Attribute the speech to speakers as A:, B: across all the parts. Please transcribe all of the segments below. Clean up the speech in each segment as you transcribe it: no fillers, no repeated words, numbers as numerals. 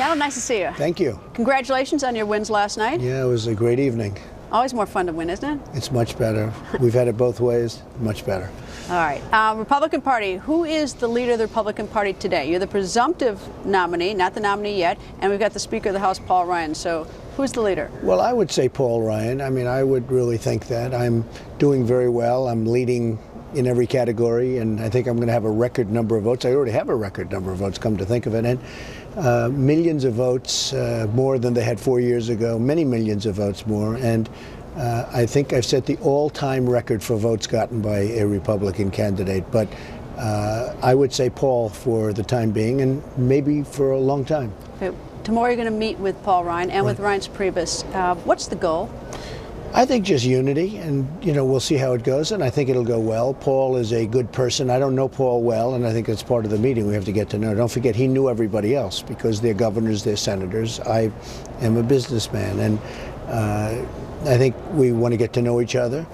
A: Donald, nice to see you.
B: Thank you.
A: Congratulations on your wins last night.
B: Yeah, it was a great evening.
A: Always more fun to win, isn't it?
B: It's much better. We've had it both ways. Much better.
A: All right. Republican Party. Who is the leader of the Republican Party today? You're the presumptive nominee, not the nominee yet, and we've got the Speaker of the House, Paul Ryan. So who's the leader?
B: Well, I would say Paul Ryan. I mean, I would really think that. I'm doing very well. I'm leading in every category, and I think I'm going to have a record number of votes. I already have a record number of votes, come to think of it, and millions of votes, more than they had 4 years ago, many millions of votes more, and I think I've set the all-time record for votes gotten by a Republican candidate, but I would say Paul for the time being, and maybe for a long time.
A: Okay. Tomorrow you're going to meet with Paul Ryan and with Reince Priebus. What's the goal?
B: I think just unity, and we'll see how it goes, and I think it'll go well. Paul is a good person. I don't know Paul well, and I think that's part of the meeting. We have to get to know. Don't forget, he knew everybody else because they're governors, they're senators. I am a businessman, and I think we want to get to know each other.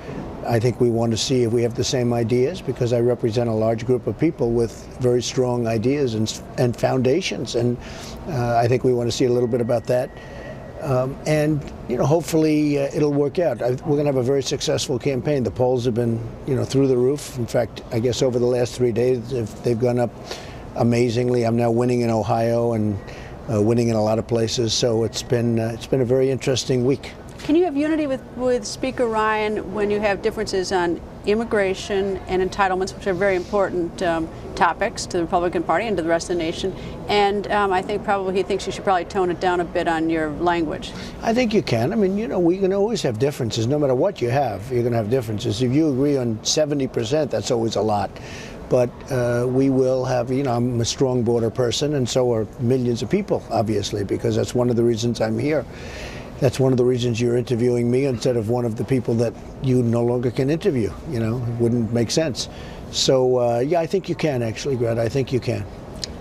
B: I think we want to see if we have the same ideas, because I represent a large group of people with very strong ideas and foundations, and I think we want to see a little bit about that. And hopefully it'll work out. We're going to have a very successful campaign. The polls have been through the roof. In fact, I guess over the last 3 days they've gone up amazingly. I'm now winning in Ohio and winning in a lot of places. So it's been a very interesting week.
A: Can you have unity with Speaker Ryan when you have differences on immigration and entitlements, which are very important topics to the Republican Party and to the rest of the nation? And I think probably he thinks you should probably tone it down a bit on your language. I
B: think you can. I mean, we can always have differences. No matter what you have, you're going to have differences. If you agree on 70%, that's always a lot. But we will have, I'm a strong border person, and so are millions of people, obviously, because that's one of the reasons I'm here. That's one of the reasons you're interviewing me instead of one of the people that you no longer can interview. It wouldn't make sense. So, yeah, I think you can, actually, Greta. I think you can.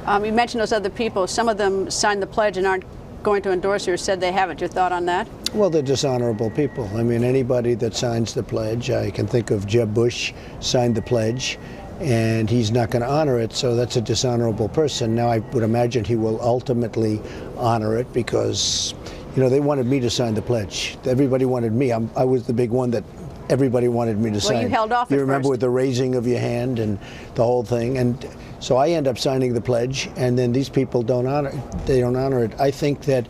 A: You mentioned those other people. Some of them signed the pledge and aren't going to endorse you, or said they haven't. Your thought on that?
B: Well, they're dishonorable people. I mean, anybody that signs the pledge, I can think of Jeb Bush signed the pledge, and he's not going to honor it, so that's a dishonorable person. Now, I would imagine he will ultimately honor it because they wanted me to sign the pledge. Everybody wanted me. I was the big one that everybody wanted me to sign.
A: Well, you held off.
B: You remember with the raising of your hand and the whole thing, and so I end up signing the pledge, and then these people don't honor it. They don't honor it. I think that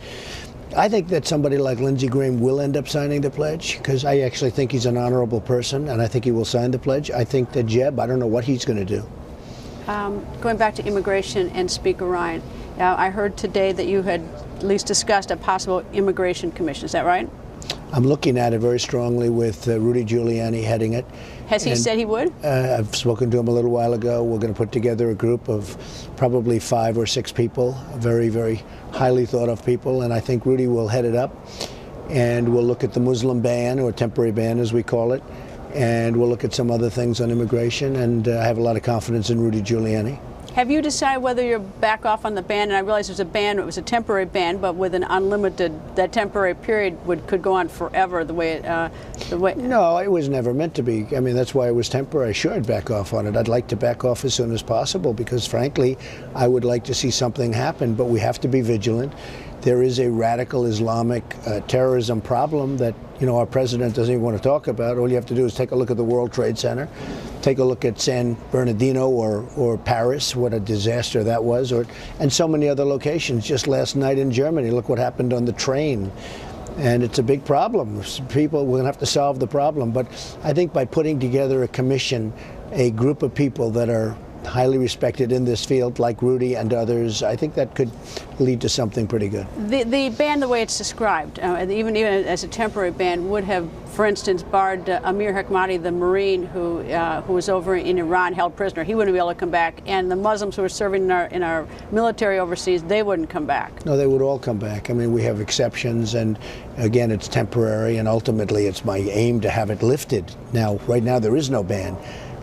B: somebody like Lindsey Graham will end up signing the pledge, because I actually think he's an honorable person, and I think he will sign the pledge. I think that Jeb, I don't know what he's going to do.
A: Going back to immigration and Speaker Ryan, I heard today that you had at least discussed a possible immigration commission. Is that right?
B: I'm looking at it very strongly with Rudy Giuliani heading it.
A: Has he said he would?
B: I've spoken to him a little while ago. We're going to put together a group of probably 5 or 6 people, very, very highly thought of people, and I think Rudy will head it up. And we'll look at the Muslim ban, or temporary ban as we call it, and we'll look at some other things on immigration, and I have a lot of confidence in Rudy Giuliani.
A: Have you decided whether you're back off on the ban? And I realize there's a ban, it was a temporary ban, but with an unlimited, that temporary period could go on forever the way
B: No, it was never meant to be. I mean, that's why it was temporary. Sure, I'd back off on it. I'd like to back off as soon as possible because, frankly, I would like to see something happen, but we have to be vigilant. There is a radical Islamic terrorism problem that our president doesn't even want to talk about. All you have to do is take a look at the World Trade Center, take a look at San Bernardino or Paris, what a disaster that was, and so many other locations. Just last night in Germany, look what happened on the train. And it's a big problem. We're going to have to solve the problem. But I think by putting together a commission, a group of people that are highly respected in this field, like Rudy and others, I think that could lead to something pretty good.
A: The ban, the way it's described, even as a temporary ban, would have, for instance, barred Amir Hekmati, the Marine who was over in Iran, held prisoner. He wouldn't be able to come back, and the Muslims who were serving in our military overseas, they wouldn't come back.
B: No, they would all come back. I mean, we have exceptions, and again, it's temporary, and ultimately, it's my aim to have it lifted. Now, right now, there is no ban.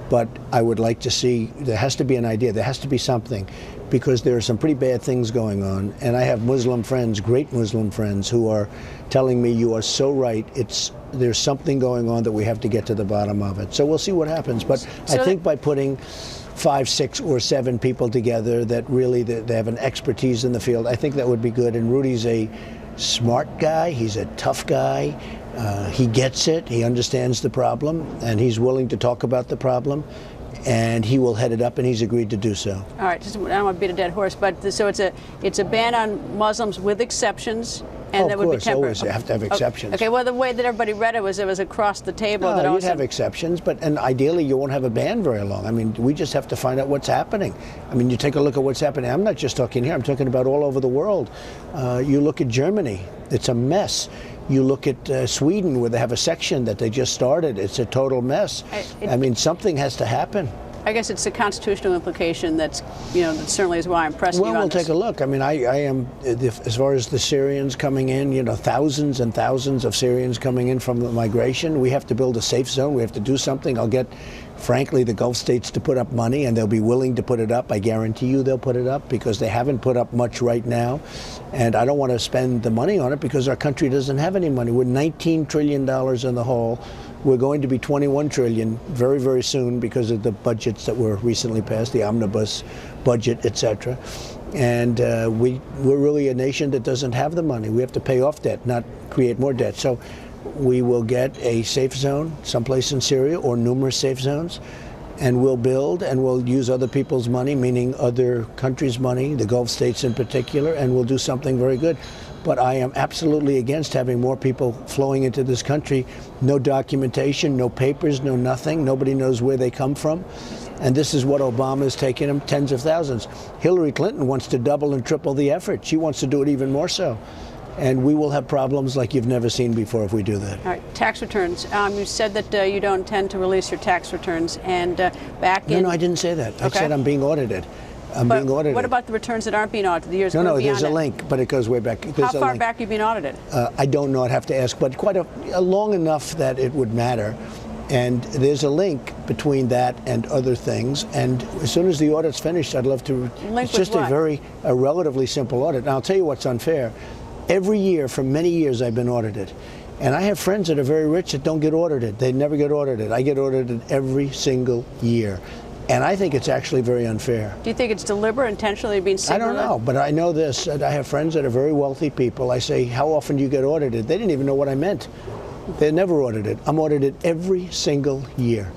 B: But I would like to see, there has to be an idea, there has to be something, because there are some pretty bad things going on. And I have Muslim friends, great Muslim friends, who are telling me, you are so right, there's something going on that we have to get to the bottom of it. So we'll see what happens. But I think by putting 5, 6, or 7 people together that really they have an expertise in the field. I think that would be good. And Rudy's a smart guy. He's a tough guy. He gets it. He understands the problem, and he's willing to talk about the problem. And he will head it up, and he's agreed to do so.
A: All right, I don't want to beat a dead horse, but so it's a ban on Muslims with exceptions, and that would be temporary.
B: Always you have to have exceptions.
A: Okay, well, the way that everybody read it was across the table.
B: No,
A: that
B: you'd have exceptions, and ideally you won't have a ban very long. I mean, we just have to find out what's happening. I mean, you take a look at what's happening. I'm not just talking here. I'm talking about all over the world. You look at Germany. It's a mess. You look at Sweden, where they have a section that they just started. It's a total mess. I mean, something has to happen.
A: I guess it's the constitutional implication that certainly is why I'm pressing you on
B: we'll
A: this.
B: take a look. I mean, I am, as far as the Syrians coming in, thousands and thousands of Syrians coming in from the migration. We have to build a safe zone. We have to do something. I'll get, frankly, the Gulf states to put up money, and they'll be willing to put it up. I guarantee you they'll put it up, because they haven't put up much right now. And I don't want to spend the money on it because our country doesn't have any money. We're $19 trillion in the hole. We're going to be $21 trillion very, very soon because of the budgets that were recently passed, the omnibus budget, etc. And we're really a nation that doesn't have the money. We have to pay off debt, not create more debt. So we will get a safe zone someplace in Syria, or numerous safe zones, and we'll build, and we'll use other people's money, meaning other countries' money, the Gulf states in particular, and we'll do something very good. But I am absolutely against having more people flowing into this country. No documentation, no papers, no nothing. Nobody knows where they come from. And this is what Obama's taken them, tens of thousands. Hillary Clinton wants to double and triple the effort. She wants to do it even more so. And we will have problems like you've never seen before if we do that.
A: All right, tax returns. You said that you don't intend to release your tax returns. And back in...
B: No, I didn't say that.
A: Okay.
B: I said I'm being audited. I'm being audited.
A: What about the returns that aren't being audited? The years
B: No, there's a link, but it goes way back.
A: How far back have you been audited?
B: I don't know. I'd have to ask, but quite a long enough that it would matter. And there's a link between that and other things. And as soon as the audit's finished, I'd love to.
A: Link
B: it's just a relatively simple audit. And I'll tell you what's unfair. Every year, for many years, I've been audited. And I have friends that are very rich that don't get audited. They never get audited. I get audited every single year. And I think it's actually very unfair.
A: Do you think it's deliberate, intentionally being similar?
B: I don't know, but I know this. I have friends that are very wealthy people. I say, how often do you get audited? They didn't even know what I meant. They're never audited. I'm audited every single year.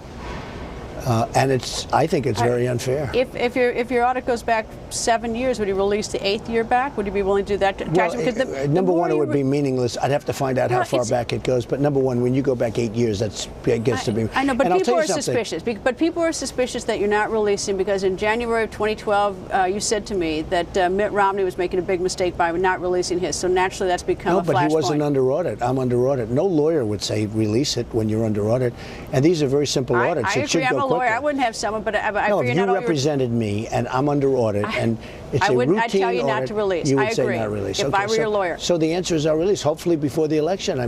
B: And I think it's very unfair.
A: If your audit goes back 7 years, would you release the 8th year back? Would you be willing to do that?
B: Well, number one, it would be meaningless. I'd have to find out how far back it goes. But number one, when you go back 8 years, it gets to be.
A: I know, but people are suspicious. But people are suspicious that you're not releasing because in January of 2012, you said to me that Mitt Romney was making a big mistake by not releasing his. So naturally, that's become a flashpoint.
B: No, but he wasn't under audit. I'm under audit. No lawyer would say release it when you're under audit. And these are very simple audits.
A: I agree. I'm a lawyer. I wouldn't have someone, but I
B: no,
A: figure
B: if you represented me and I'm under audit and it's a routine
A: I'd tell you
B: audit,
A: not to release.
B: you would
A: I
B: say
A: agree.
B: not release.
A: If I were your lawyer.
B: So the answer is I'll release. Hopefully before the election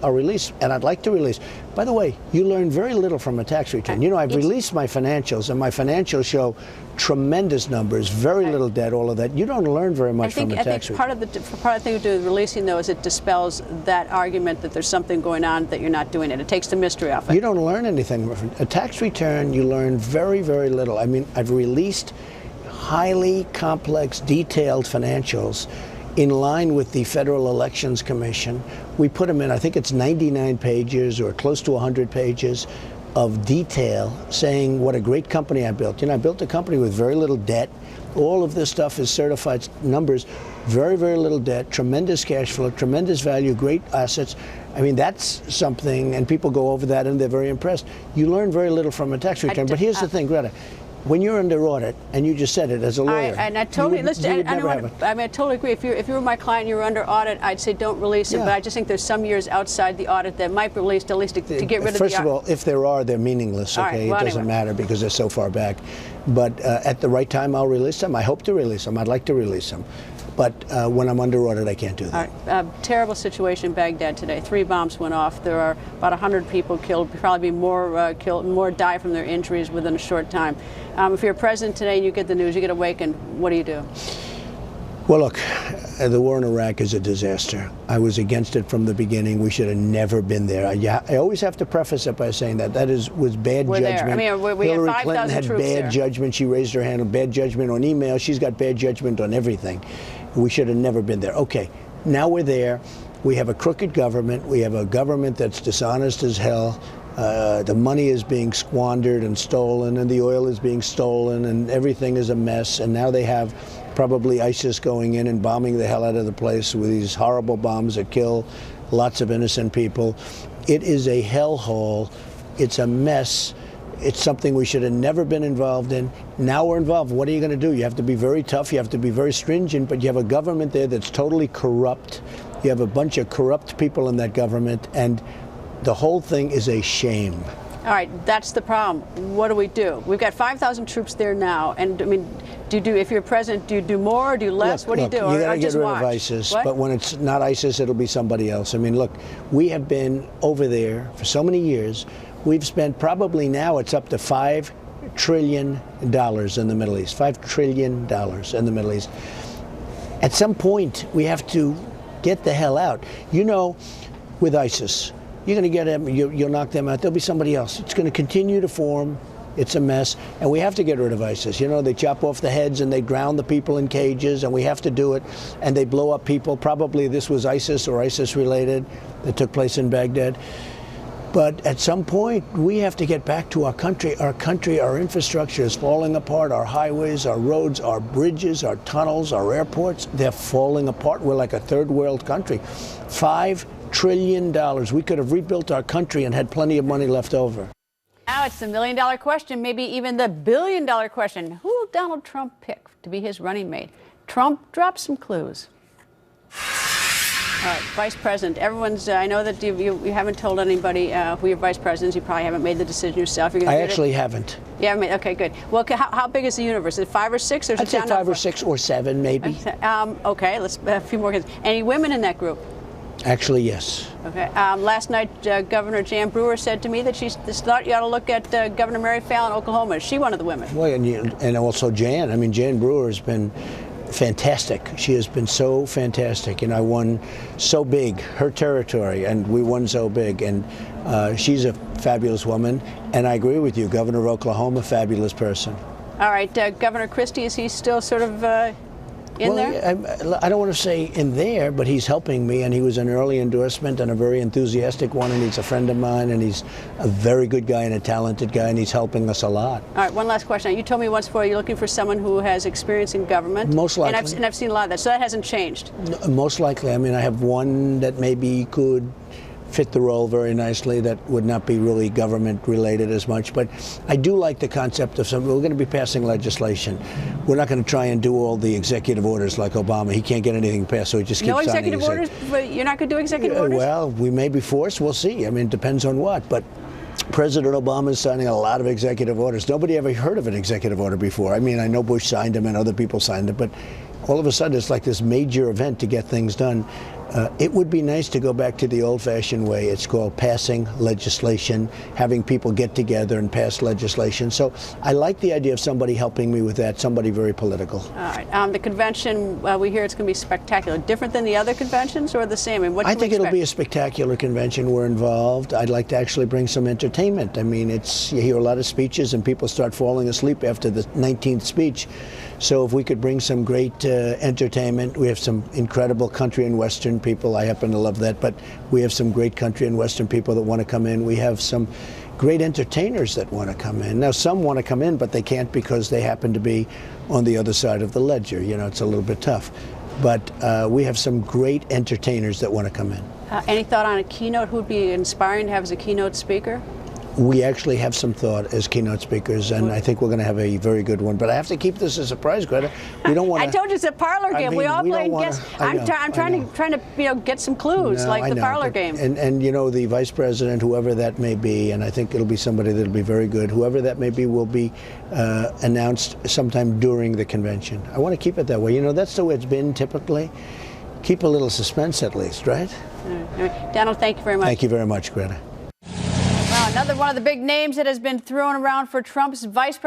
B: I'll release, and I'd like to release. By the way, you learn very little from a tax return. I've released my financials, and my financials show tremendous numbers, very little debt, all of that. You don't learn very much from a tax return.
A: Part of the thing to do with releasing, though, is it dispels that argument that there's something going on that you're not doing it. It takes the mystery off it.
B: You don't learn anything from a tax return. You learn very, very little. I mean, I've released highly complex, detailed financials in line with the Federal Elections Commission. We put them in, I think it's 99 pages or close to 100 pages of detail saying what a great company I built. I built a company with very little debt. All of this stuff is certified numbers, very, very little debt, tremendous cash flow, tremendous value, great assets. I mean, that's something, and people go over that and they're very impressed. You learn very little from a tax return. But here's the thing, Greta. When you're under audit, and you just said it as a lawyer,
A: I totally I totally agree. If you were my client and you were under audit, I'd say don't release it. But I just think there's some years outside the audit that might be released at least to get rid of the.
B: First of all, if there are, they're meaningless. Okay, it doesn't matter because they're so far back. But at the right time, I'll release them. I hope to release them. I'd like to release them. But when I'm under audit, I can't do that.
A: All right. Terrible situation in Baghdad today. 3 bombs went off. There are about 100 people killed. Probably be more killed, more die from their injuries within a short time. If you're president today and you get the news, you get awakened, what do you do?
B: Well, look, the war in Iraq is a disaster. I was against it from the beginning. We should have never been there. I always have to preface it by saying that was bad judgment.
A: There. I mean, we
B: Hillary
A: had 5,000
B: Clinton had
A: troops
B: bad
A: there.
B: judgment. She raised her hand. Bad judgment on email. She's got bad judgment on everything. We should have never been there. Okay, now we're there. We have a crooked government. We have a government that's dishonest as hell. The money is being squandered and stolen, and the oil is being stolen, and everything is a mess. And now they have probably ISIS going in and bombing the hell out of the place with these horrible bombs that kill lots of innocent people. It is a hellhole. It's a mess. It's something we should have never been involved in. Now we're involved. What are you going to do? You have to be very tough. You have to be very stringent, but you have a government there that's totally corrupt. You have a bunch of corrupt people in that government, and the whole thing is a shame.
A: All right, that's the problem. What do we do? We've got 5,000 troops there now, and I mean, if you're president, do you do more or do you less? What do you do?
B: You got to get rid
A: watch?
B: of ISIS,
A: what?
B: But when it's not ISIS, it'll be somebody else. I mean, look, we have been over there for so many years. We've spent probably now it's up to $5 trillion in the Middle East. $5 trillion in the Middle East. At some point, we have to get the hell out. You know, with ISIS, you're going to get them, you'll knock them out. There'll be somebody else. It's going to continue to form. It's a mess. And we have to get rid of ISIS. You know, they chop off the heads and they drown the people in cages, and we have to do it. And they blow up people. Probably this was ISIS or ISIS related that took place in Baghdad. But at some point, we have to get back to our country. Our infrastructure is falling apart. Our highways, our roads, our bridges, our tunnels, our airports, they're falling apart. We're like a third world country. $5 trillion. We could have rebuilt our country and had plenty of money left over.
A: Now it's the million-dollar question, maybe even the billion-dollar question. Who will Donald Trump pick to be his running mate? Trump dropped some clues. All right, Vice President. Everyone's. I know that you haven't told anybody who your vice president is. You probably haven't made the decision yourself. You're
B: I actually haven't.
A: You haven't made. Okay, good. Well, how big is the universe? Is it 5 or 6, or is
B: I'd say 5 or 6 or 7, maybe.
A: Okay, let's a few more kids. Any women in that group?
B: Actually, yes.
A: Okay. Last night, Governor Jan Brewer said to me that she thought you ought to look at Governor Mary Fallin, Oklahoma. Is she one of the women?
B: Well, and also Jan. I mean, Jan Brewer has been fantastic. She has been so fantastic, and I won so big, her territory, and we won so big, and she's a fabulous woman, and I agree with you, Governor of Oklahoma, fabulous person.
A: All right, Governor Christie, is he still sort of in there?
B: I don't want to say in there, but he's helping me, and he was an early endorsement and a very enthusiastic one, and he's a friend of mine, and he's a very good guy and a talented guy, and he's helping us a lot.
A: All right, one last question. You told me once before you're looking for someone who has experience in government.
B: Most likely.
A: And I've seen a lot of that, so that hasn't changed.
B: Most likely. I mean, I have one that maybe could fit the role very nicely, that would not be really government related as much, but I do like the concept of we're going to be passing legislation. We're not going to try and do all the executive orders like Obama. He can't get anything passed, so he just keeps signing.
A: No executive orders? But you're not going to do executive orders?
B: Well, we may be forced. We'll see. I mean, it depends on what, but President Obama is signing a lot of executive orders. Nobody ever heard of an executive order before. I mean, I know Bush signed them and other people signed them, but all of a sudden it's like this major event to get things done. It would be nice to go back to the old-fashioned way. It's called passing legislation, having people get together and pass legislation. So I like the idea of somebody helping me with that, somebody very political. All
A: right. The convention, we hear it's going to be spectacular. Different than the other conventions or the same? And what
B: I think it'll be a spectacular convention. We're involved. I'd like to actually bring some entertainment. I mean, you hear a lot of speeches and people start falling asleep after the 19th speech. So if we could bring some great entertainment, we have some incredible country and Western people. I happen to love that, but we have some great country and Western people that want to come in. We have some great entertainers that want to come in. Now, some want to come in, but they can't because they happen to be on the other side of the ledger. You know, it's a little bit tough. But we have some great entertainers that want to come in.
A: Any thought on a keynote? Who would be inspiring to have as a keynote speaker?
B: We actually have some thought as keynote speakers, and I think we're going to have a very good one. But I have to keep this a surprise, Greta. We don't want to.
A: I told you it's a parlor game. We all play guess. I'm trying to get some clues, like the parlor game.
B: And you know, the vice president, whoever that may be, and I think it'll be somebody that'll be very good. Whoever that may be will be announced sometime during the convention. I want to keep it that way. You know, that's the way it's been typically. Keep a little suspense at least, right?
A: Donald, thank you very much.
B: Thank you very much, Greta.
A: Another one of the big names that has been thrown around for Trump's vice president.